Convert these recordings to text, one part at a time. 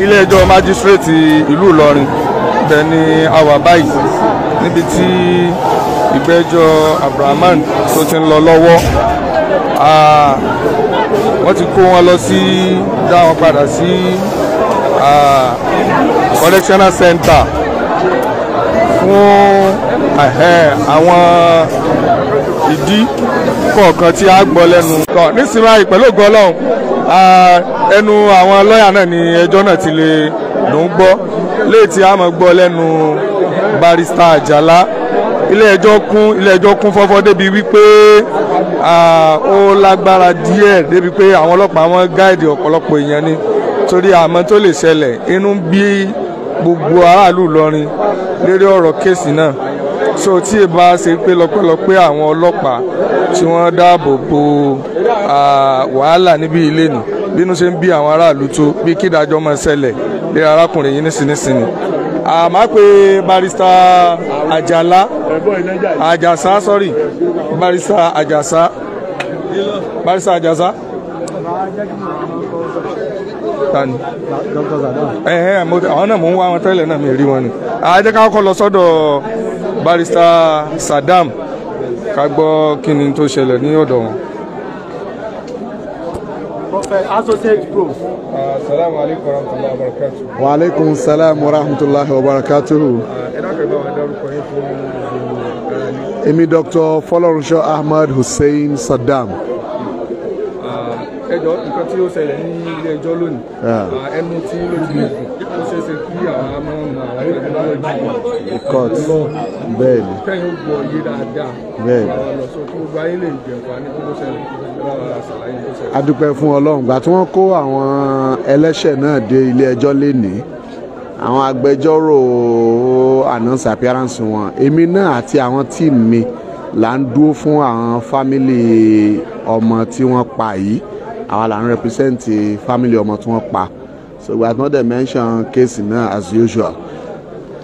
ilé ẹjọ́ májísírèètì ìlú Ìlọrin bẹ́ẹ̀ ni a wà báyìí níbi tí ìgbẹ́jọ́ Abdulrahman tó ti ń lọ lọ́wọ́. Wọ́n ti kó wọn lọ sí dá wọn padà sí correctional center fún àwọn ìdí kọ̀ọ̀kan tí a gbọ́ lẹ́nu. Nísìnyí báyìí pẹ̀lú ògo Ọlọ́run ẹnu àwọn lọ́ọ̀yà náà ni ẹjọ́ náà ti lè ló ń gbọ́ léè tí a máa gbọ́ lẹ́nu barrister Àjàlá. ilé ẹjọ́ kún fọ́fọ́ débi wípé ó lágbára díẹ̀ débi pé àwọn ọlọ́pàá wọn gáìdì ọ̀pọ̀lọpọ̀ èèyàn ni torí àmọ́ tó lè ṣẹlẹ̀ inú bí gbogbo aráàlú Ìlọrin lérí ọ̀rọ̀ kéèsì náà. So tí ẹ bá ṣe pé lọ́pọ̀lọpọ̀ àwọn ọlọ́pàá tí wọ́n dáàbò bo wàhálà níbi ilé nì bínú ṣe ń bí àwọn aráàlú tó bí kí ìdájọ́ máa ṣẹlẹ̀ lérí arákùnrin yìí nísinsìnyí. Àmọ́ pé barrister Àjàlá Àjàsá barrister Àjàsá tani àwọn náà mò ń wá wọn tẹ́lẹ̀ náà mi rí wọn ni. Jẹ́ ká kọ́kọ́ lọ sọ́dọ̀ barrister Saddam ká gbọ́ kí ni tó ṣẹlẹ̀ ní ọ̀dọ̀ wọn. Associate Pro. Assalamu alaikum warahmatullahi wabarakatuh. Wa alaikum salam warahmatullahi wabarakatuh. Èmi Dr. Fọlọ́runṣọ́ Ahmad Hussein Saddam. Ẹjọ́ nǹkan tí ó ṣẹlẹ̀ ní ilé ẹjọ́ lónìí ẹnu tí ló ti lè ó ṣeé ṣe kí àwọn ọmọ àwọn ẹgbẹ́ court bẹ́ẹ̀ ni kẹ́yìn ó gbọ́ iye dáadáa bẹ́ẹ̀ ni lọ sọ kí gbogbo ayé lè jẹ̀fà ní kókó ṣẹlẹ̀ ṣàlàyé tó ṣẹlẹ̀. A dúpẹ́ fún Ọlọ́run gbà tí wọ́n kó àwọn ẹlẹ́ṣẹ̀ náà dé ilé ẹjọ́ lénìí àwọn agbẹjọ́rò announce appearance wọn èmi náà àti àwọn tíìmù mi là ń dúró fún àwọn fámìlì ọmọ tí wọ́n pa yìí àwa là ń represent family ọmọ tí wọ́n pa so we have not dey mention case náà as usual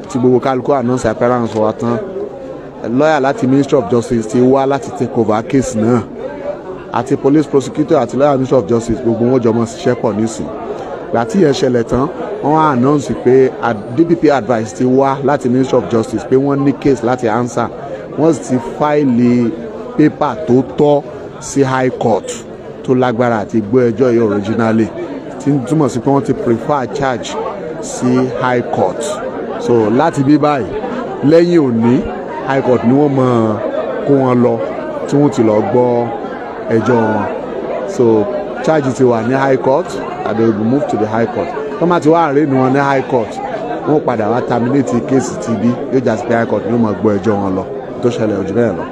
tí gbogbo kálukú announce appearance wa tán lawyer láti Ministry of Justice ti wá láti take over case náà àti police prosecutor àti lawyer Ministry of Justice gbogbo wọn jọ mọ ṣiṣẹ́ pọ̀ nísìn gbà tí yẹn ṣẹlẹ̀ tán wọ́n announce pé DPP advice ti wá láti Ministry of Justice pé wọ́n ní case láti answer wọ́n sì ti fáìlì pépà tó tọ́ sí high court tó lágbára àti gbọ́ ẹjọ́ yìí originally tí ń túmọ̀ sí pé wọ́n ti prefer charge sí high court so láti bí báyìí lẹ́yìn òní high court ni wọ́n máa kó wọn lọ tí wọ́n ti lọ gbọ́ ẹjọ́ wọn so charge ti wà ní high court and they will be moved to the high court tó máa ti wá àárẹ̀ ni wọn ní high court wọ́n padà wá terminate case ti bí yóò jà sí pé high court ni wọ́n máa gbọ́ ẹjọ́ wọn lọ tó ṣẹlẹ̀ ojú bẹ́ẹ̀ lọ.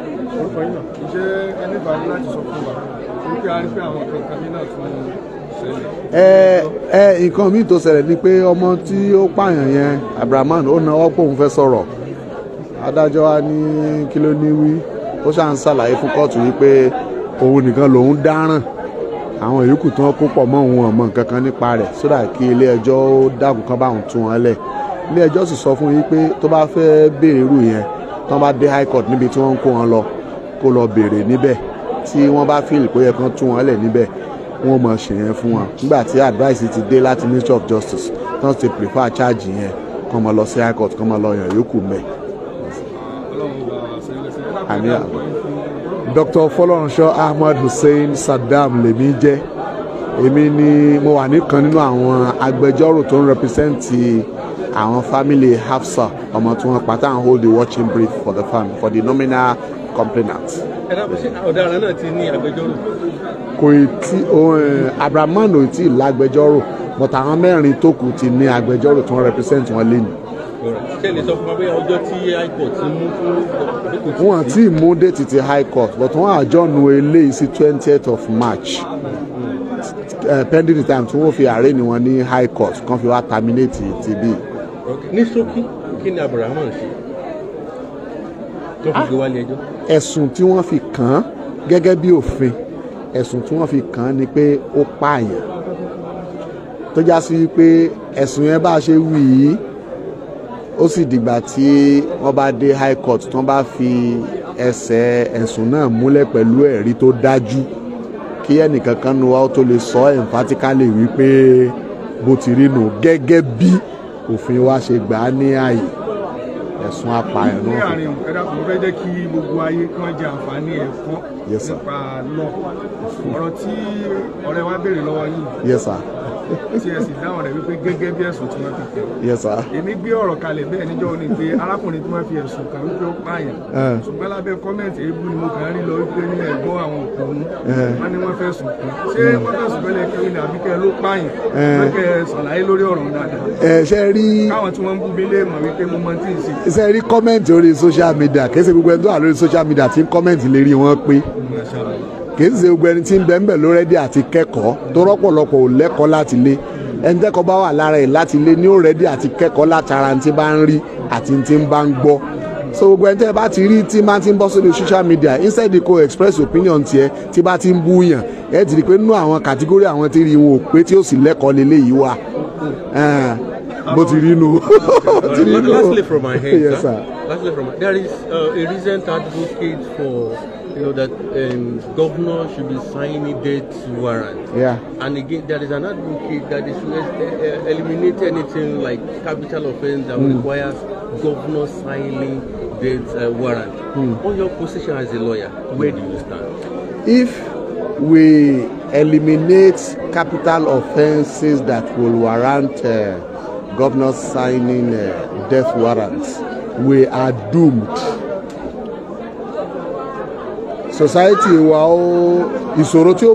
Nǹkan míì tó ṣẹlẹ̀ ni pé ọmọ tí ó pààyàn yẹn Abdulrahman ó náwó pé òun fẹ́ sọ̀rọ̀ adájọ́ wa ní kí ló ní wí ó ṣáà ń ṣàlàyé fún kóòtù wípé òun nìkan lòun dáràn àwọn ìyókù tí wọ́n kó pọ̀ mọ́ òun ọmọ nǹkan kan nípa rẹ̀ sódà kí ilé ẹjọ́ ó dákun kan bá òun tú wọn lẹ̀ ilé ẹjọ́ sì sọ fún yín pé tó bá fẹ́ béèrè irú yẹn tí wọ́n bá dé high court níbi tí wọ́n ń kó wọn lọ kó lọ béèrè níbẹ̀ tí wọ́n bá fíìlì pé yẹ kán tú wọn lẹ̀ níbẹ̀ wọ́n mọ̀ ṣe yẹn fún wọn nígbà tí advice ti dé láti Ministry of Justice tí wọ́n ti prefer charge yẹn kán mọ̀ lọ sí high court kán mọ̀ lọ yàn yòókù mẹ́. Dr. Fọlọ́runṣọ́ Ahmad Hussein Saddam lèmi jẹ́ èmi ni mo wà nìkan nínú àwọn agbẹjọ́rò tó ń represent àwọn family Hafsa ọmọ tí wọ́n pátá and hold the watching brief for the family for the nominal complainant. Ọ̀daràn náà ti ní agbẹjọ́rò. Kò tí Abdulrahman ò tí ì lágbẹjọ́rò but àwọn mẹ́rin tó kù ti ní agbẹjọ́rò tó ń represent wọn lé ní. Ṣé lè sọ fún wa pé ọjọ́ tí high court ti mú fún. Wọ́n ti mú déètì ti high court but wọ́n àjọ̀nù eléyìí sí 20th of March pending the time tí wọ́n fi àárẹ̀ ni wọ́n ní high court kan fi wá terminate ti bí. Ní ṣókí kí ni Abdulrahman ṣe tó fi gbé wálé ẹjọ́. Ẹ̀sùn tí wọ́n fi kàn án gẹ́gẹ́ bí òfin ẹ̀sùn tí wọ́n fi kàn án ni pé ó pààyàn tó já sí pé ẹ̀sùn yẹn bá ṣe wí yìí ó sì dìgbà tí wọ́n bá dé high court tí wọ́n bá fi ẹsẹ̀ ẹ̀sùn náà múlẹ̀ pẹ̀lú ẹ̀rí tó dájú kí ẹnìkankan nu wa ó tó lè sọ emphatically wípé bó ti rí nù gẹ́gẹ́ bí òfin wa ṣe gbà á ní ààyè ẹ̀sùn apààyàn náà. ní àárín ẹ̀dá kò fẹ́ jẹ́ kí gbogbo ayé kí wọ́n jẹ àǹfààní ẹ̀kọ́ nípa lọ ọ̀rọ̀ tí ọ̀rẹ́ wa béèrè lọ́wọ́ yìí. Yes sir. tí ẹ sì dáhùn rẹ̀ wípé gẹ́gẹ́ bí ẹ̀sùn tí wọ́n fi kẹ́. Yes sir. èmi gbé ọ̀rọ̀ kalẹ̀ bẹ́ẹ̀ níjọ́ ní pé arákùnrin tí wọ́n fi ẹ̀sùn kàn wípé ó pààyàn. ṣùgbọ́n lábẹ́ kọ́mẹ̀ntì èébú ni mo kàn ń rí lọ wípé ní ẹ̀gbọ́n àwọn òkùnrin wọ́n ní wọ́n fẹ́ sùn kàn. ṣé wọ́n fẹ́ sùn fẹ́lẹ́ kí ni àbíkẹ́ ló pààyàn lókè ṣàlàyé lórí ọ̀rọ̀ dáadáa. ṣe rí káwọn tí wọ́n ń bú mi lé mọ̀ wípé mo mọ tí ì ṣe. ṣe rí kọ́mẹ̀ntì orí social media kì í ṣe gbogbo ẹni tó wà lórí social media tí ń kọ́mẹ̀ntì lérí wọn pé kì í ṣe gbogbo ẹni tí ń bẹ ń bẹ ló rẹ́dí àti kẹ́kọ̀ọ́ tó rọ́pọ̀lọpọ̀ ò lẹ́kọ̀ọ́ láti lé ẹni tẹ́kọ̀ọ́ bá wà lára ẹ̀ láti lé ní ó rẹ́dí àti kẹ́kọ̀ọ́ látara tí bá ń rí àti tí ń bá ń gbọ́ so gbogbo ẹni tẹ́ bá ti rí tí máa ti ń bọ́ sórí social media instead kó express opinion tiẹ̀ tí bá ti ń bú yàn ẹ ti rí pé nínú àwọn kàtígórì àwọn tí rí wọn ò pé tí ó sì lẹ́kọ̀ọ́ lélẹ́yìí wà bó ti rí nu. Lastly from my head, yes, sir. Lastly from there is a recent advocate for that governor should be signing death warrant. Yeah. And again, there is an advocate that they should eliminate anything like capital offense that requires governor signing death warrant. On your position as a lawyer, where do you stand? If we eliminate capital offenses that will warrant governors signing death warrants, we are doomed. Society ìṣòro tí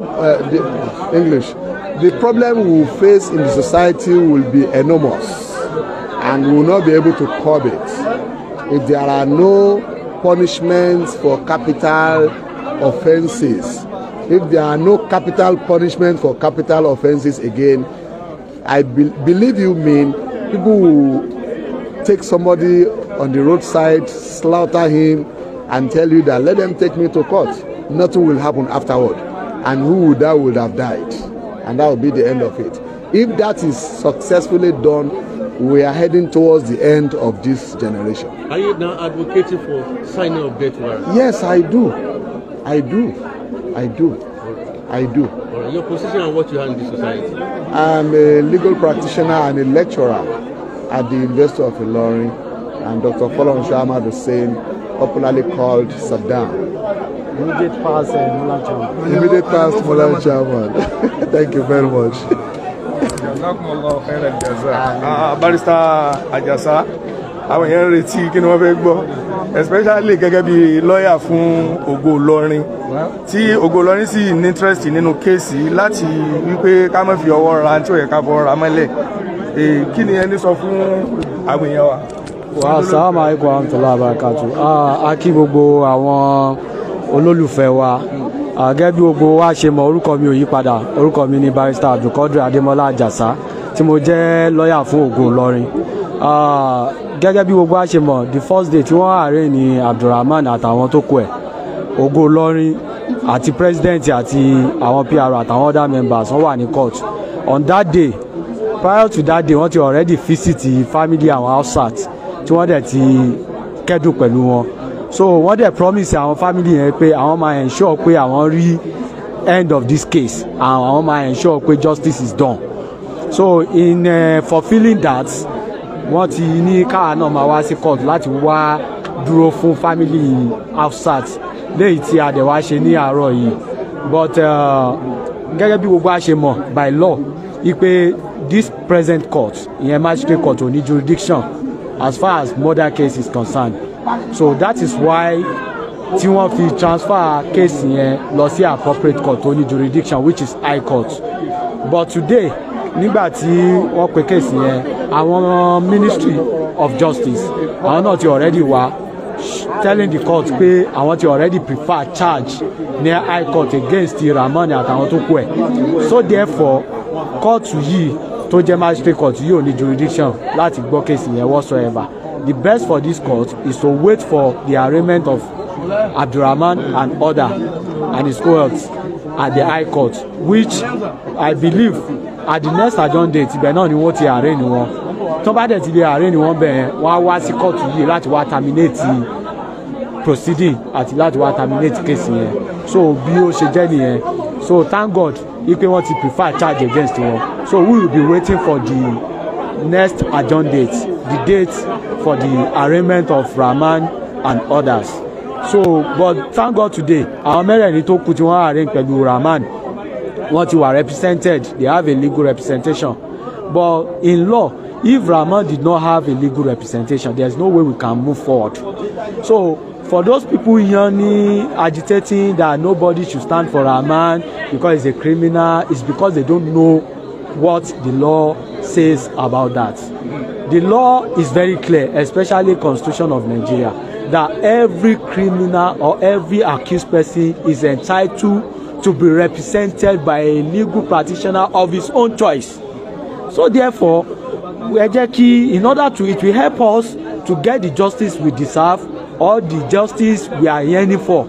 English, the problem we will face in the society will be enormous and we will not be able to curb it. If there are no punishments for capital offenses, if there are no capital punishment for capital offenses again, I believe you mean people will take somebody on the roadside, slaughter him, and tell you that let them take me to court. Nothing will happen afterward. And who would that would have died. And that will be the end of it. If that is successfully done, we are heading towards the end of this generation. Are you now advocating for signing of death warrant? Yes, I do. I do. I do. I do. Your position on what you have in the society? I'm a legal practitioner and a lecturer at the University of Ilorin, and Dr. Folorunso Ahmad Hussein, popularly called Saddam. Immediate past Molan Chairman. Immediate past Molan Chairman. Thank you very much. Barrister Ajasa, àwọn èèyàn ń retí kí ni wọ́n fẹ́ gbọ́, especially gẹ́gẹ́ bí lọ́ọ̀yà fún Ògo Ìlọrin tí Ògo Ìlọrin sì ní interest nínú kéèsì láti wípé ká má fi ọwọ́ ra tí ó yẹ ká fọwọ́ ra mọ́lẹ̀. Kí ni ẹni sọ fún àwọn èèyàn wa? Assalamu alaikum warahmatullahi wabarakatuh. A kí gbogbo àwọn olólùfẹ́ wa. Gẹ́gẹ́ bí gbogbo wa ṣe mọ̀, orúkọ mi ò yí padà. Orúkọ mi ni Barrister Abdulkadir Adémọ́lá Àjàsá tí mo jẹ́ lọ́ọ̀yà fún Ògo Ìlọrin. Gẹ́gẹ́ bí gbogbo wa ṣe mọ̀, the first day tí wọ́n arraign ní Abdulrahman àtàwọn tó kù ẹ̀, Ògo Ìlọrin àti president àti àwọn PR àtàwọn other members wọ́n wà ní court. On that day, prior to that day, wọ́n ti already visit family àwọn Hausa tí wọ́n dẹ̀ ti kẹ́dùn pẹ̀lú wọn. So wọ́n dẹ̀ promise àwọn family yẹn pé àwọn máa ensure pé àwọn rí end of this case and àwọn máa ensure pé justice is done. So in fulfilling that, wọ́n ti ní káà náà máa wá sí court láti wá dúró fún family Hausa léyìí tí a dẹ̀ wá ṣe ní àárọ̀ yìí. But gẹ́gẹ́ bí gbogbo a ṣe mọ̀ by law ipe this present court, ìyẹn magistrate court, ò ní jurisdiction as far as murder case is concerned. So that is why tí wọ́n fi transfer case yẹn lọ sí appropriate court tó ní jurisdiction, which is high court. But today nígbà tí wọ́n pe case yẹn, àwọn ministry of justice àwọn náà ti already wá telling the court pé àwọn ti already prefer charge ní high court against Rahman àtàwọn tó kù ẹ̀. So therefore court yìí tó jẹ́ magistrate court yìí ò ní jurisdiction láti gbọ́ case yẹn whatsoever. The best for this court is to wait for the arraignment of Abdulrahman and other and his cohorts at the high court, which I believe at the next adjourned date ibẹ̀ náà ni wọ́n ti arraign wọn. Tó bá dẹ̀ ti lè arraign wọn bẹ́ẹ̀ wọ́n á wá sí court yìí láti wá terminate proceeding àti láti wá terminate case yẹn. So bí ó ṣe jẹ́ nìyẹn. So thank God ipe wọ́n ti prefer charge against wọn. So we will be waiting for the next adjourned date, the date for the arraignment of Rahman and others. So, but thank God today, our mẹ́rẹ̀ẹ̀rin tó kù tí wọ́n arrange pẹ̀lú Rahman, wọ́n ti were represented, they have a legal representation. But in law, if Rahman did not have a legal representation, there is no way we can move forward. So, for those people yearning, agitating that nobody should stand for Rahman because he's a criminal, it's because they don't know what the law says about that. The law is very clear, especially Constitution of Nigeria, that every criminal or every accused person is entitled to be represented by a legal practitioner of his own choice. So therefore, in order to, it will help us to get the justice we deserve or the justice we are yearning for.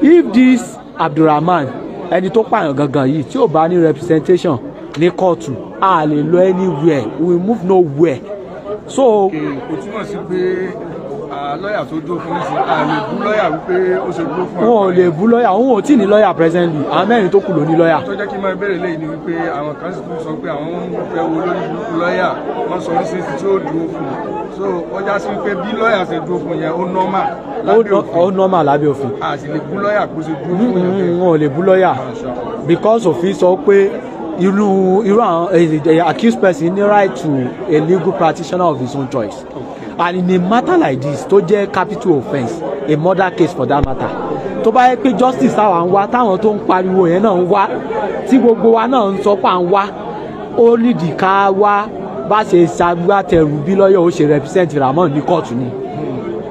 If this Abdulrahman, ẹni tó pààyàn gangan yìí, tí ò bá ní representation ní kóòtù, a lè lọ anywhere, we move nowhere. So kò túmọ̀ sí pé lọ́yà tó dúró fún nísìnyí a lè bú lọ́yà wípé ó ṣe dúró fún. wọn ò lè bú lọ́yà, òun ò tí ì ní lọ́yà presently, àwọn mẹ́rin tó kù ló ní lọ́yà. tó jẹ́ kí n máa bẹ̀rẹ̀ lẹ́yìn ni wípé àwọn kan sì tún sọ pé àwọn ń fẹ́ wo lórí burúkú lọ́yà wọ́n sọ oríṣiríṣi tí ó dúró fún un. So ó já sí pé bí lọ́yà ṣe dúró fún yẹn ó normal lábẹ́ òfin. ó normal lábẹ́ òfin. a sì lè bú lọ́yà kó ṣe dúró fún yẹn. wọn ò lè bú lọ́yà because òfin sọ pé irú àwọn accused person ní right to a legal practitioner of his own choice. And in a matter like this tó jẹ́ capital offence, a murder case for that matter, tó bá yẹ pé justice táwa ń wá táwọn tó ń pariwo yẹn náà ń wá tí gbogbo wa náà ń sọ pé à ń wá, ó nídìí ká wá bá ṣe ṣagbátẹrù bí lọ́yọ̀ ó ṣe represent Rahman ní kóòtù ni,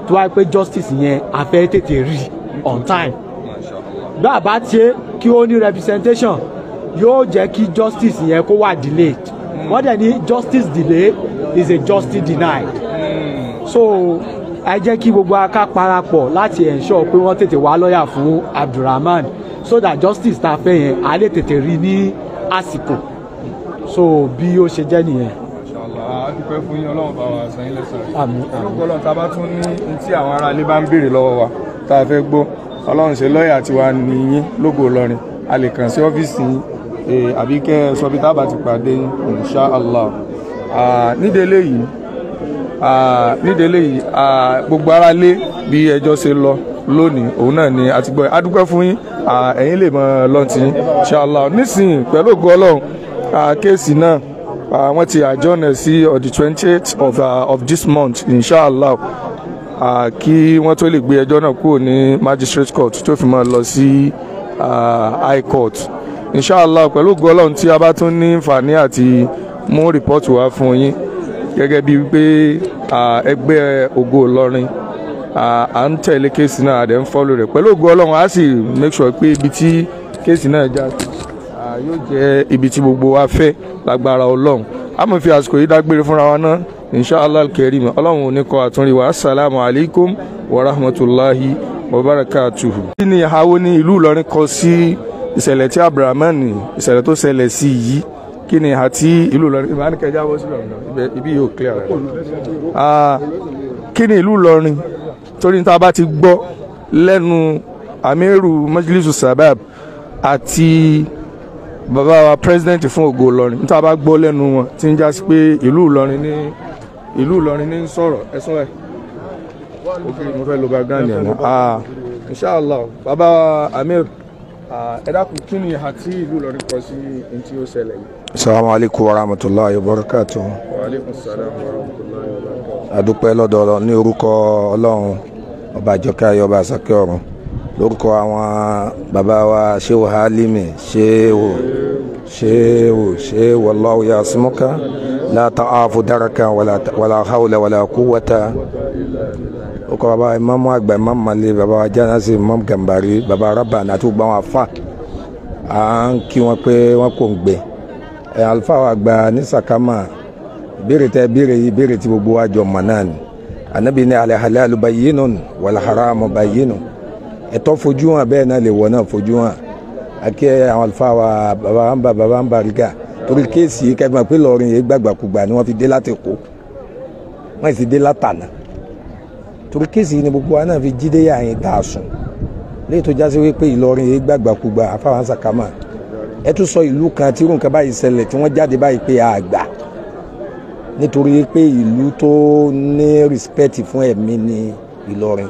tó bá yẹ pé justice yẹn a fẹ́ tètè rí on time. bá a bá ṣe kí ó ní representation yóò jẹ́ kí justice yẹn kó wà delayed. wọ́n dẹ̀ ní justice delay is a justice denied. So ẹ jẹ́ kí gbogbo aká parapọ̀ láti ensure pé wọ́n tètè wá lọ́yà fún Abdulrahman so that justice tá a fẹ́ yẹn a lè tètè rí ní àsìkò. So bí ó ṣe jẹ́ nìyẹn. a dúpẹ́ fún yín, Ọlọ́run bá wa san yín lẹ́san. Àmín. olóògbé Ọlọ́run tá a bá tún ní tí àwọn ará ilé bá ń béèrè lọ́wọ́ wa tá a fẹ́ gbọ́, Ọlọ́run ṣe lọ́yà tiwa nìyín lógo Ìlọrin, a lè kàn sí ọ́fíìsì yín àbí kẹ́ ẹ sọ bí tá a bá ti pàdé insha Allah. nídélé yìí gbogbo ara lé bí ẹjọ́ ṣe lọ lónìí òun náà ni a ti gbọ́. a dúpẹ́ fún yín, ẹ̀yin lè mọ lọ́ntì inshallah. nísìnyí pẹ̀lú ògo Ọlọ́run kéèsì náà wọ́n ti adjourn sí the 28th of this month inshallah, kí wọ́n tó lè gbé ẹjọ́ náà kúrò ní magistrate court tó fi máa lọ sí high court inshallah. pẹ̀lú ògo Ọlọ́run tí a bá tún ní àǹfààní àti mú rìpọ́ọ̀tù wá fún yín gẹ́gẹ́ bíi wípé ẹgbẹ́ Ògo Ìlọrin à ń tẹ̀lé kéèsì náà àdẹ̀ ń fọ́lù rẹ̀. pẹ̀lú ògo Ọlọ́run a sì make sure pé ibi tí kéèsì náà já yóò jẹ́ ibi tí gbogbo wa fẹ́ lágbára Ọlọ́run. a mọ̀ fi àsìkò yìí dágbére fúnra wa náà inshallah al-karim. Ọlọ́run ò ní kọ́ àtúnrí wa. assalamu alaikum wa rahmatulahi wa barakatuhu. kí ni ìhàwó ní ìlú Ìlọrin kọ sí ìṣẹ̀lẹ̀ tí Abdulrahman ìṣẹ̀lẹ̀ tó ṣẹlẹ̀ sí yìí? kí ni àti ìlú Ìlọrin ìmọ̀ àníkẹ́já wọ́n sílẹ̀ ibi yóò clear rẹ̀. kí ni ìlú Ìlọrin torí tá a bá ti gbọ́ lẹ́nu Amiru Majlisu Sabab àti bàbá wa president fún Ògo Ìlọrin, tá a bá gbọ́ lẹ́nu wọn tí ń já sí pé ìlú Ìlọrin ní sọ̀rọ̀ ẹ̀sùn ẹ̀. ok mo fẹ́ lo background yẹn náà. inshallah bàbá wa Amir ẹ dákun kí ni àti ìlú Ìlọrin kọ sí ní tí ó ṣẹlẹ̀ yìí? Assalamu alaikum warahmatullahi wabarakatuh. Wa alaikum salam warahmatullahi wabarakatuh. Adúpẹ́ lọ́dọ̀ Ọlọ́run ní orúkọ Ọlọ́run ọba àjọkẹ́ ayé ọba àsàkẹ́ ọ̀run, lórúkọ àwọn bàbá wa Shehu Halimi Shehu wallahu yasimuka la ta'afu daraka wala hawla wala quwwata. orúkọ bàbá Imam àgbà Imam Mali, bàbá wa Janasi Imam Gambari, bàbá Rabbani àti gbogbo àwọn àfà à ń kí wọn pé wọn kò ń gbé alfa àgbà ní Sakama. béèrè tẹ béèrè yìí béèrè tí gbogbo wa jọ mọ̀ náà ni. Ànábì ní al-halalu bayyinun wal-haramu bayyinun. ẹ̀tọ́ fojú hàn bẹ́ẹ̀ náà lè wọ̀ náà fojú hàn. akẹ́ àwọn alfa wa bàbá ń bariga torí kéèsì yìí kẹ́gbọ́n pé Ìlọrin yìí gbàgbàkúgbà ni wọ́n fi dé láti kó wọ́n sì dé látànà torí kéèsì yìí ni gbogbo wa náà fi jíde yà yín dà sùn léyìí tó jásí wípé Ìlọrin yìí gbàgbàkúgbà àfáwọn Sakama ẹ tún sọ ìlú kan tí irú nǹkan báyìí ṣẹlẹ̀ tí wọ́n jáde báyìí pé àgbà nítorí pé ìlú tó ní respect fún ẹ̀mí ní Ìlọrin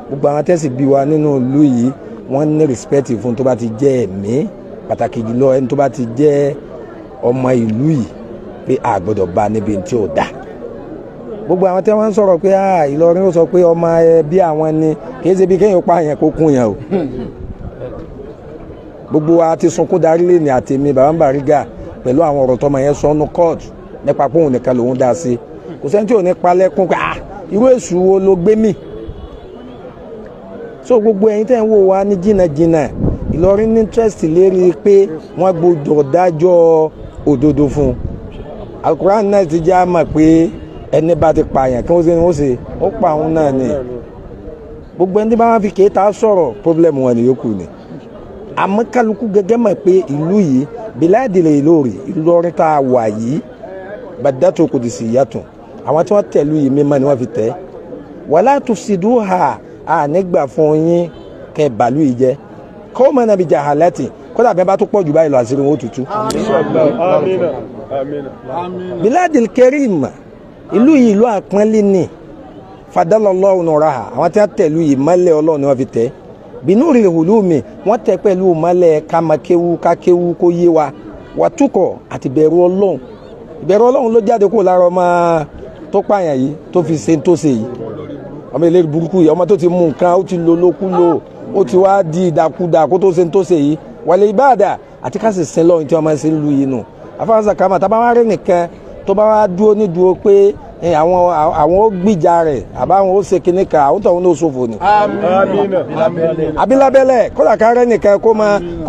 gbogbo àwọn tẹ́sí bí wa nínú ìlú yìí wọ́n ní respect fún tó bá ti jẹ́ ẹ̀mí pàtàkì jùlọ ẹni tó bá ti jẹ́ ọmọ ìlú yìí pé a gbọ́dọ̀ bá níbi tí ò dáa gbogbo àwọn tí wọ́n ń sọ̀rọ̀ pé Ìlọrin ó sọ pé ọmọ ẹbí àwọn ni kì í ṣe bí kéèyàn pa yẹn kó kún yẹn o gbogbo wa ti sunkún darí lé ní àtẹ̀mí Baba Bariga pẹ̀lú àwọn ọ̀rọ̀ tọmọ yẹn sọnù court nípa pé òun nìkan lòun dá sí kò sẹ́ni tí ò ní palẹ́kún pé irú èṣù wo ló gbé mì so gbogbo ẹ̀yin tẹ́ ń wò wá ní jìnnàjìnnà Ìlọrin ní interest lérí pé wọ́n gbọ́dọ̀ dájọ́ òdodo fún un Al-Quran náà ti já mọ̀ pé ẹni bá ti pààyàn kí wọ́n ṣe ó pa òun náà ni gbogbo ẹni tí bá wọn fi kéèta sọ̀rọ̀ problem wọn ni yòókù ni àmọ́ kálukú gẹ́gẹ́ mọ̀ pé ìlú yìí bíláàdìlẹ̀ Ìlọrin Ìlọrin tá a wà yìí Badatu Qudusiyatun àwọn tí wọ́n tẹ̀lú yìí mímọ́ ni wọ́n fi tẹ̀ wala tufsiduha nígbà fún yín kẹ́ bàálù yìí jẹ́ qawman bi jahalati kódà bẹ́ẹ̀ bá tó pọ̀ jù báyìí lọ àṣírí wọn ó tutù. Biladil Karim ìlú yìí ìlú àpọ́nlé ni fadalallahu nuraha àwọn tí wọ́n tẹ̀lú yìí mọ́lẹ̀ Ọlọ́run ni wọ́n fi tẹ̀ binuril hulumi wọ́n tẹ̀ pẹ̀lú mọ́lẹ̀ kamakéwu kákéwu kó yé wa wàtúkọ̀ àti bẹ̀rù Ọlọ́run ìbẹ̀rù Ọlọ́run ló jáde kó lára ọmọ tó pààyàn yìí tó fi ṣe tó ṣe yìí ọmọ ìlérí burúkú yìí ọmọ tó ti mú nǹkan ó ti lo lókúlò ó ti wá di ìdàkudà kó tó ṣe tó ṣe yìí wàlẹ̀ ìbáàdà àti ká sì sin lọ́run tí wọ́n máa ń ṣe lu yìí nù afáàṣà kàmá tá a bá wá rí nìkan tó bá wá dúró ní dúró pé àwọn ó gbìjà rẹ̀ àbáwọn ó ṣe kinní kan àwọn tó ń lò ṣòfò ni. abilábẹ́lẹ̀ kódà ká rẹ́ nìkan kó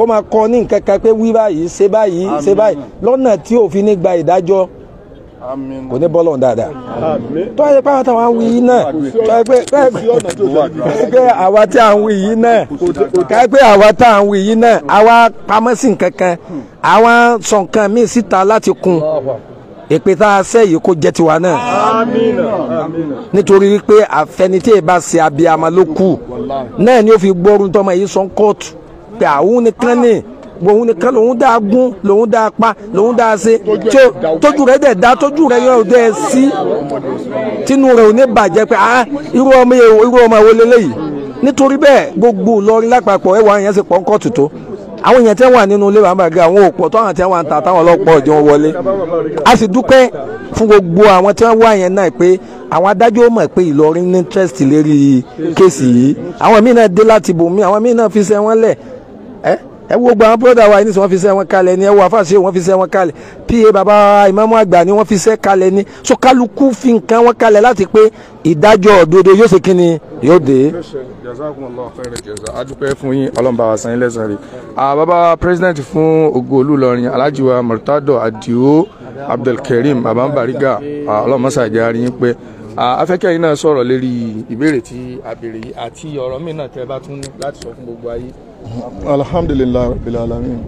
máa kọ́ ní nǹkan kan pé wí báyìí ṣe báyìí ṣe báyìí lọ́nà tí òfin ní gba ìdájọ́ kò ní bọ́lọ̀ dáadáa tó yẹ pé àwọn táwọn wí yìí náà tó yẹ pé àwa tí à ń wí yìí náà ká pé àwa tá à ń wí yìí náà àwa pamọ́ sí nǹkan kan àwa sọ nǹkan míì síta láti kún èpè tá a sẹ́ yìí kó jẹ́ tiwa náà nítorí pé àfẹnití ìbá ṣe abiyamọ ló kù náà ni ó fi gbọ́rùn tọmọ yìí sọ kóòtù pé àwọn nìkan ní òun nìkan lòun dáa gún lòun dáa pa lòun dáa ṣe tójú rẹ̀ dẹ̀ dá tójú rẹ̀ yóò dẹ̀ sí tínú rẹ̀ ò ní bàjẹ́ pé irú ọmọ wo leléyìí nítorí bẹ́ẹ̀ gbogbo Ìlọrin lápapọ̀ ẹwà yẹn ṣe pọ̀ ń kóòtù tó àwọn èèyàn tí wọ́n wà nínú ilé Baba Bariga àwọn òpó tó àwọn tí wọ́n wà ń ta táwọn ọlọ́pàá ọjọ́ wọlé a sì dúpẹ́ fún gbogbo àwọn tí wọ́n wà yẹn náà pé àwọn adájọ́ mọ̀ pé Ìlọrin ní interest lérí kéèsì yìí àwọn míì náà dé láti bòmí àwọn míì náà fi ṣẹ́ wọn lẹ̀ ẹ wo gbogbo àwọn bọ́dà wa ní sọ wọ́n fi ṣẹ́ wọn kalẹ̀ ni ẹ wo àfàṣe wọ́n fi ṣẹ́ wọn kalẹ̀ pa bàbá ìmáàmù àgbà ni wọ́n fi ṣẹ́ kalẹ̀ ni so kálukú fi nǹkan wọn kalẹ̀ láti pé ìdájọ́ òdodo yóò ṣe kíni yóò dé. Jazakumullahu khairan jaza adúpẹ́ fún yín ọlọ́mọba wa san yín lẹ́san rẹ̀. Bàbá president fún Ògo Ìlú Ìlọrin Alhaji wa Murtado Adio Abdulkareem Baba Bariga ọlọ́mọṣàjà rí yín pé afẹ́kẹ́ yìí náà sọ̀rọ̀ lérí ìbéèrè tí a béèrè yìí àti ọ̀rọ̀ míì náà tẹ́ bá tún ní láti sọ fún gbogbo ayé. Alhamdulillahi rabbil alamin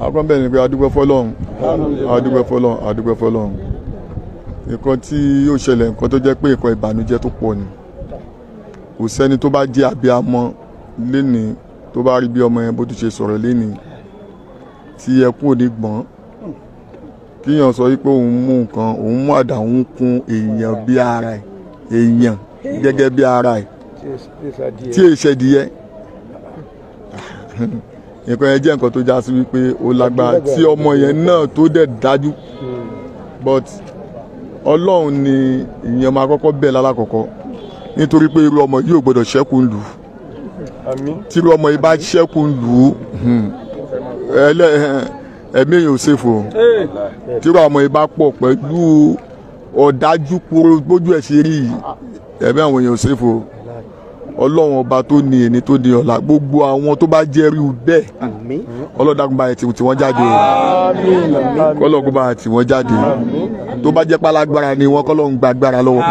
àwọn bẹ́ẹ̀ ni pé adúpẹ́ fọ́lọ́run nǹkan tí yóò ṣẹlẹ̀ nǹkan tó jẹ́ pé nǹkan ìbànújẹ́ tó pọ̀ ni kò sẹ́ni tó bá jẹ́ abiyamọ lénìí tó bá rí bí ọmọ yẹn bó ti ṣe sọ̀rọ̀ lénìí tí ẹkún ò ní gbọ́n kíyàn sọ wípé òun mú nǹkan òun mú àdá òun kún èèyàn bí ara ẹ̀ èèyàn gẹ́gẹ́ bí ara ẹ̀ tí èṣẹ́ díẹ̀ nǹkan yẹn jẹ́ nǹkan tó já sí wípé ó lágbára tí ọmọ yẹn náà tó dẹ̀ dájú but Ọlọ́run ni ìyẹn máa kọ́kọ́ bẹ̀ lálákọ̀ọ́kọ́ nítorí pé irú ọmọ yìí ò gbọ́dọ̀ ṣẹ́kù ń lù ú tí irú ọmọ yìí bá ṣẹ́kù ń lù ú ẹ̀mí èèyàn ò ṣèfò tí irú ọmọ yìí bá pọ̀ pẹ̀lú ọ̀dájú kúrò bójú ẹ̀ ṣe rí ẹ̀mí àwọn èèyàn ò ṣèfò Ọlọ́run ọba tó ní ẹni tó ní ọ̀la gbogbo àwọn tó bá jẹ́rìí bẹ́ẹ̀ ọlọ́dàkùn bá tí wọ́n jáde kọ́lọ́kùn bá tí wọ́n jáde tó bá jẹ́ pálágbára ni wọ́n kọ́lọ́kùn gba agbára lọ́wọ́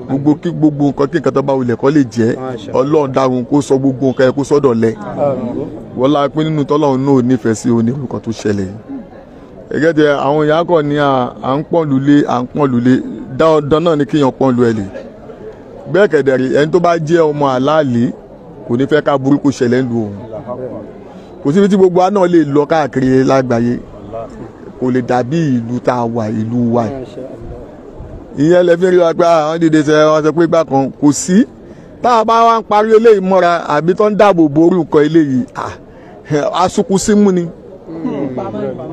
wọn gbogbo nǹkan kí nǹkan tó bá wulẹ̀ kọ́ lè jẹ́ Ọlọ́run dáhùn kó sọ gbogbo nǹkan ẹ̀ kó sọ́dọ̀ lẹ̀ wọ́n la pín nínú tọ́lọ́run náà nífẹ̀ẹ́ sí onírúkọ tó ṣẹlẹ̀ gẹ́gẹ́ tẹ àwọn ìyá kọ̀ ní à ń pọ́n lulẹ̀ dandan náà ni kéèyàn pọ́n lu ẹ̀ lè bẹ́ẹ̀ kẹ̀dẹ̀rì ẹni tó bá jẹ́ ọmọ àlàálì kò ní fẹ́ ká burúkú ṣẹlẹ̀ ń lu òun kò síbi tí gbogbo wa náà lè lọ káàkiri lágbàáyé kò lè dàbí ìlú tá a wà ìlú wa ìyẹn lè fi rí wa pé àwọn dìde sẹ wọn sọ pé gbà kan kò sí tá a bá wá ń parí eléyìí mọ́ra àbí tó ń dáàbò bo orúkọ eléyìí asukun símú ni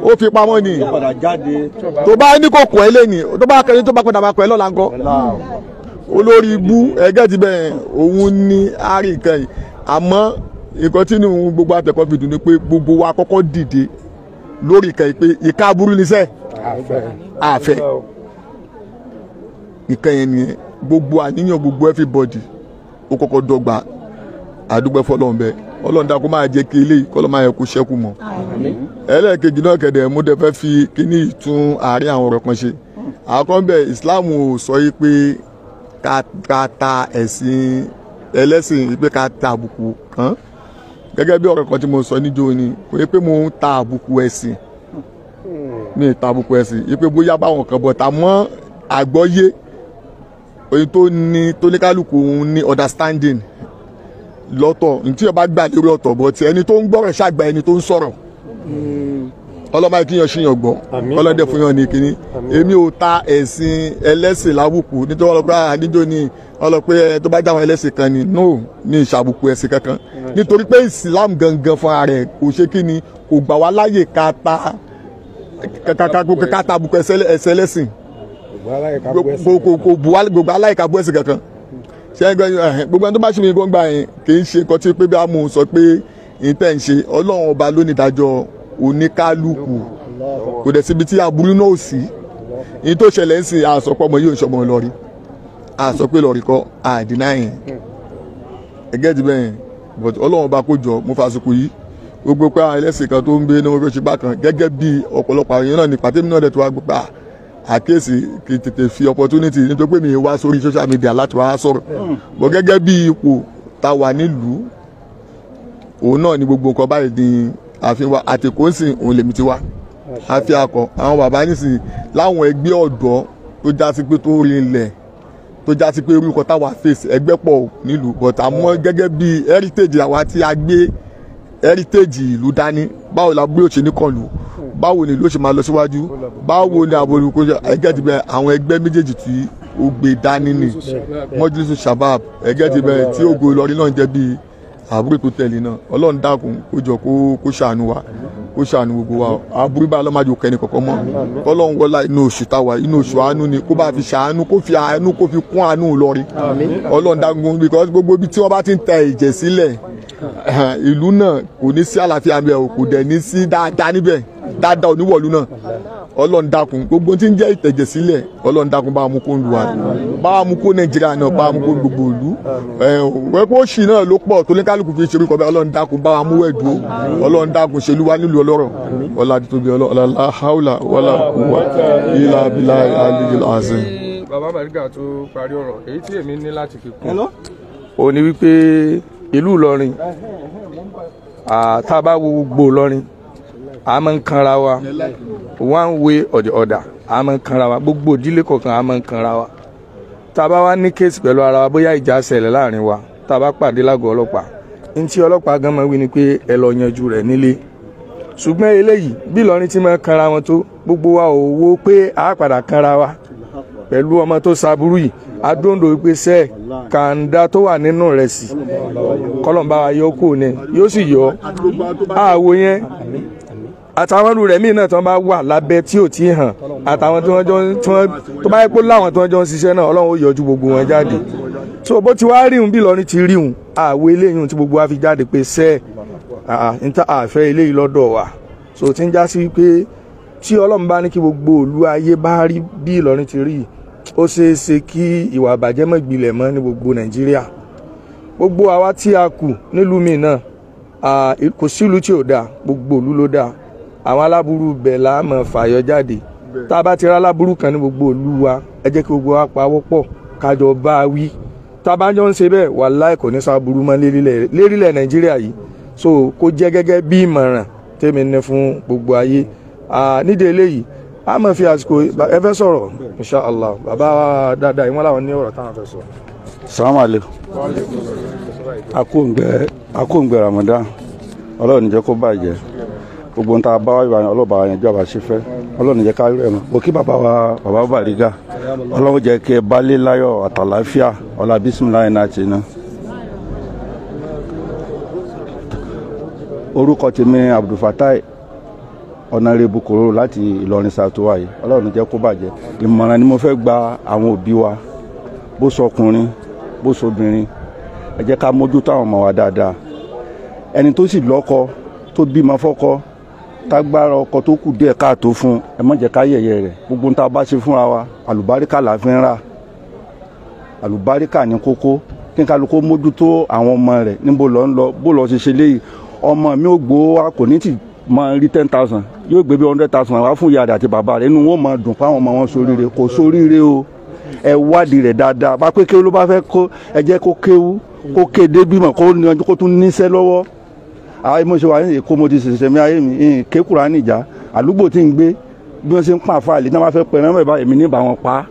ó fi pamọ́ ni tó bá ní kò kọ́ eléyìí tó bá kẹ́ni tó bá padà bá kọ́ ẹ lọ́la ńkọ́ olórí ibú ẹgẹ́ ti bẹ́ẹ̀ òun ní àárín nǹkan yìí àmọ́ nǹkan tí gbogbo àtẹ̀kọ́ fi dùn ni pé gbogbo wa kọ́kọ́ dìde lórí nǹkan yìí pé ìka aburú ni sẹ́ àfẹ́ nǹkan yẹn nìyẹn gbogbo àníyàn gbogbo everybody ó kọ́kọ́ dọ́gba àdúgbò fọlọ́run bẹ́ẹ̀ ọlọ́run dákú máa jẹ́ kí eléyìí kọ́ ló máa yẹ kó ṣẹ́kù mọ́ ẹlẹ́ẹ̀kejì náà kẹ̀dẹ̀ mo dẹ̀ fẹ́ fi kíní ìtún àárín àwọn ọ̀rọ̀ kan ṣe àkọ́kọ́ bẹ́ẹ̀ Islam ò sọ yìí pé ká ta ẹ̀sìn ẹlẹ́sìn pé ká ta àbùkù kan gẹ́gẹ́ bí ọ̀rọ̀ kan tí mo sọ níjó ni kò yẹ pé mo ń ta àbùkù ẹ̀sìn mi ì ta àbùkù ẹ̀sìn yẹ pé bóyá báwọn kan bọ̀ tà mọ́ àgbọ́yé oyin tó ní kálukú ní understanding lọ́tọ̀ ntí ọba gbà lórí ọ̀tọ̀ bọ̀ tí ẹni tó ń gbọ́rọ̀ ṣàgbà ẹni tó ń sọ̀rọ̀ ọlọ́mọ akíyan ṣìyàn gbọ́ ọlọ́dẹ fún yàn ní kínní èmi ò ta ẹ̀sìn ẹlẹ́sìn lábùkù nítorí ọlọ́pàá àdíjọ́ ni ọlọ́pẹ́ tó bá dáwọn ẹlẹ́sìn kan ni no ní ìṣàbùkù ẹ̀sìn kankan nítorí pé Islam gangan fún ara rẹ̀ kò ṣe kí ni kò gbà wá láyè ká ta àbùkù ẹ̀sìn ẹlẹ́sìn kò bu gbogbo aláìka bú ẹ̀sìn kankan gbogbo ẹni tó bá ṣe mi gbọ́ngbà yẹn kì í ṣe nǹkan tí pé bí a mú un sọ pé ìtẹ̀ ń ṣe Ọlọ́run ọba ló ní ìdájọ́ oníkálukú kò dẹ̀ síbi tí aburú náà ò sí ní tó ṣẹlẹ̀ ń sìn àsọpọ̀ ọmọ yìí ò ń ṣọmọ lọ́rí àsọ pé lọ́rí kọ́ àdínáyìn ẹgẹ́ ti bẹ́yẹn but Ọlọ́run ọba kó jọ mo fàṣùkù yìí gbogbo pé àwọn ẹlẹ́sìn kan tó ń gbé ní orí ṣe bákan gẹ́gẹ́ bí ọ̀pọ̀lọpọ̀ àwọn èèyàn náà ní pàtẹ́mì náà dẹ̀ tó wá gbọ́ pé àkéèsì kì í tètè fi opportunity nítorí pé mi wá sórí social media láti wá sọ̀rọ̀ bọ̀ gẹ́gẹ́ bí ipò tá wà nílùú òun náà ni gbogbo nǹkan báyìí ní àfihàn àtẹ̀kọ́ ń sìn òun lèmi ti wá àfi akọ àwọn bàbá nísìn láwọn ẹgbẹ́ ọ̀dọ́ tó já sí pé tó rí ilẹ̀ tó já sí pé irú nǹkan táwa face ẹgbẹ́ pọ̀ nílùú but àmọ́ gẹ́gẹ́ bí heritage àwa tí a gbé heritage ìlú dání báwo la gbé òṣèlú kan lù báwo ni ló ṣe máa lọ síwájú báwo ni àwọn olùkọ́ ẹgẹ́ ti bẹ àwọn ẹgbẹ́ méjèèjì tí ó gbé dání ni mọ́júlísù shabab ẹgẹ́ ti bẹ tí Ògo Ìlọrin náà jẹ́ bí àbúrò tó tẹ̀lé náà Ọlọ́run dákun kó jọ kó ṣàánú wa kó ṣàánú gbogbo wa àbúrò bá lọ́mọdé kẹ́ni kọ̀ọ̀kan mọ́ Ọlọ́run wọlá inú oṣù táwa inú oṣù àánú ni kó bá fi ṣàánú kó fi àánú kó fi kún àánú Ìlọrin Ọlọ́run dákun because gbogbo ibi tí wọ́n bá ti ń tẹ ìjẹ̀ sílẹ̀ ìlú náà kò ní sí àlàáfíà bẹ́ẹ̀ kò dẹ̀ ní sí dáadáa níbẹ̀ dáadáa oníwọ̀lú náà Ọlọ́run dákun gbogbo tí ń jẹ́ ìtẹ̀jẹ̀ sílẹ̀ Ọlọ́run dákun bá mú kó ń lu wa bá mú kó Nàìjíríà náà bá mú kó gbogbo ìlú wẹ́pọ̀ òṣì náà ló pọ̀ tó ní kálukú fi ṣerú kọ́bẹ́ Ọlọ́run dákun bá mú ẹ̀dùn Ọlọ́run dákun ṣèlú wa nílùú ọlọ́rọ̀ ọlá tóbi ọlọ́lá haúlà wàlà kúwà ilà bílà àlejò àṣẹ. bàbá Bariga tó parí ọ̀rọ̀ èyí tí èmi ní láti fi kún ó ní wípé ìlú Ìlọrin tá a bá wo gbogbo Ìlọrin a máa ń kanra wa one way or the other a máa ń kanra wa gbogbo ìdílé kọ̀ọ̀kan a máa ń kanra wa tá a bá wá ní kéèsì pẹ̀lú ara wa bóyá ìjà ṣẹlẹ̀ láàrin wa tá a bá pàdé lágọ̀ọ́ ọlọ́pàá ní tí ọlọ́pàá gan máa wí ni pé ẹ lọ yanjú rẹ̀ nílé ṣùgbọ́n eléyìí bí Ìlọrin ti máa kanra wọn tó gbogbo wa ò wo pé a padà kanra wa pẹ̀lú ọmọ tó ṣaburú yìí adóńdó wípé sẹ́ẹ̀ kàńdá tó wà nínú rẹ̀ sí kọ́lọ́mbà wa yọ kó ní yóò sì yọ àwo yẹn àtàwọn ọdún rẹ̀ míì náà tí wọ́n bá wà lábẹ́ tí ò tí ì hàn àtàwọn tí wọ́n tó bá yẹ kó láwọn tí wọ́n jọ ń ṣiṣẹ́ náà Ọlọ́run ó yọjú gbogbo wọn jáde tó bó ti wá ríhun bí Ìlọrin ti ríhun àwo eléyìí tí gbogbo wa fi jáde pé sẹ́ẹ̀ níta àfẹ́ eléyìí lọ́dọ̀ wa so tí ń já sí pé tí Ọlọ́run bá ní kí gbogbo òlu ayé bá rí bí Ìlọrin ti rí ó ṣeé ṣe kí ìwà àbàjẹ́ mọ́ gbilẹ̀ mọ́ ní gbogbo Nàìjíríà gbogbo àwa tí a kù nílùú mi náà kò sílùú tí ò dáa gbogbo òlu ló dáa àwọn aláburú bẹ̀ la mọ̀ fàyọ jáde tá a bá ti rá aláburú kan ní gbogbo òlu wa ẹ jẹ́ kí gbogbo wa pawọ́pọ̀ kájọ bá a wí tá a bá jọ ń ṣe bẹ́ẹ̀ wàláhì kò ní sáburú mọ́ lérílẹ̀ Nàìjíríà yìí so kó jẹ́ gẹ́gẹ́ bí ìmọ̀ràn tèmi ní fún gbogbo ayé nídìí eléyìí a máa fi àsìkò ẹ fẹ́ sọ̀rọ̀ inshallah bàbá wa dáadáa ìwọ́n làwọn ní ọ̀rọ̀ táwọn fẹ́ sọ. Assalamu alaikum akóǹgbẹ Ramadan ọlọ́run ní jẹ́ kó bàjẹ́ gbogbo ń ta bá wà ìwà ọlọ́ba yẹn jọba ṣe fẹ́ ọlọ́run ní jẹ́ ká rí ẹ̀mọ́ mo kí bàbá wa bàbá Bariga ọlọ́run jẹ́ kí ẹ balẹ̀ láyọ̀ àtàláfíà ọlá bísímìláì náà ti ná. orúkọ tèmi Abdulfatai Ọ̀nàrẹ́bù Kòróró láti Ìlọrin sàtúwà yìí ọlọ́run ní jẹ́ kó bàjẹ́ ìmọ̀ràn ni mo fẹ́ gba àwọn òbí wa bó sọkùnrin bó sọbìnrin ẹ jẹ́ ká mójútó àwọn ọmọ wa dáadáa ẹni tó sì lọ́kọ tó bímọ fọ́kọ tágbára ọkọ tó kù díẹ̀ káàtó fún ẹ má jẹ́ ká yẹ̀yẹ́ rẹ̀ gbogbo ń tá a bá ṣe fúnra wa àlùbáríkà la fi ń rà àlùbáríkà ní kókó kí n kálukó mójútó àwọn ọmọ rẹ̀ níbo lọ ń lọ bó lọ ṣe ṣe léyìí ọmọ mi ò gbowó wa kò ní tì máa rí 10,000 yóò gbé bí 100,000 wá fún ìyá rẹ̀ àti bàbá rẹ̀ inú wọn máa dùn fáwọn ọmọ wọn sóríire kò sóríire o ẹ wádìí rẹ̀ dáadáa bá pé kéwú ló bá fẹ́ kó ẹ jẹ́ kó kéwú kó kéde bímọ kó tún níṣẹ́ lọ́wọ́ àwọn mo ṣe wà ní Èkó mo ti ṣẹ̀ṣẹ̀ mi ayé mi ké Kùránì ìjà àdúgbò tí ń gbé bí wọ́n ṣe ń pa àfàlẹ́ náà wọ́n fẹ́ pẹ̀rẹ́ mẹ́bàá èmi ní bá wọn pa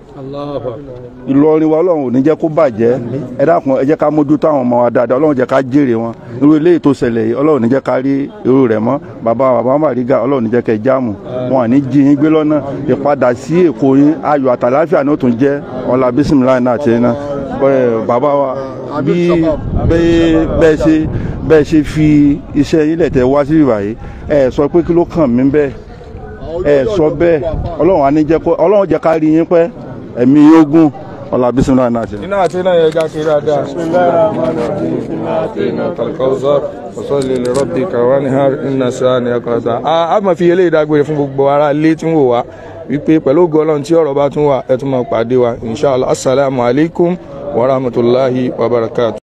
Ìlọrin wa Ọlọ́run ò ní jẹ́ kó bàjẹ́ ẹ dákun ẹ jẹ́ ká mójútó àwọn ọmọ wa dáadáa Ọlọ́run jẹ́ ká jèrè wọn irú eléyìí tó ṣẹlẹ̀ yìí Ọlọ́run ní jẹ́ ká rí irú rẹ̀ mọ́ bàbá Bariga Ọlọ́run ní jẹ́ kẹ́ jáàmù wọn à ní jí yín gbé lọ́nà ìpadà sí Èkó yín ayọ̀ àtàláfíà ní ó tún jẹ́ ọlá bísímìláì náà ti ná bàbá wa bí bẹ́ẹ̀ ṣe fi iṣẹ́ yín lẹ̀ tẹ́ wá sí ìwà yìí ẹ sọ pé kí ló kàn mí bẹ́ẹ̀ ẹ sọ bẹ́ẹ̀ Ọlọ́run á ní jẹ́ kó Ọlọ́run jẹ́ ká rí yín pẹ́ ẹ̀mí yógún ọlá bísímìláì náà ti ná. iná àti iná yẹn já kiri dáadáa. fasalli li rabbika wanhar inna shani'aka huwal abtar. a máa fi eléyìí dágbére fún gbogbo ará ilé tí ń wò wá wípé pẹ̀lú ògo Ọlọ́run tí ọ̀rọ̀ bá tún wà ẹ tún máa pàdé wa inshallah assalamu alaikum wa rahmatullahi wa barakatuh.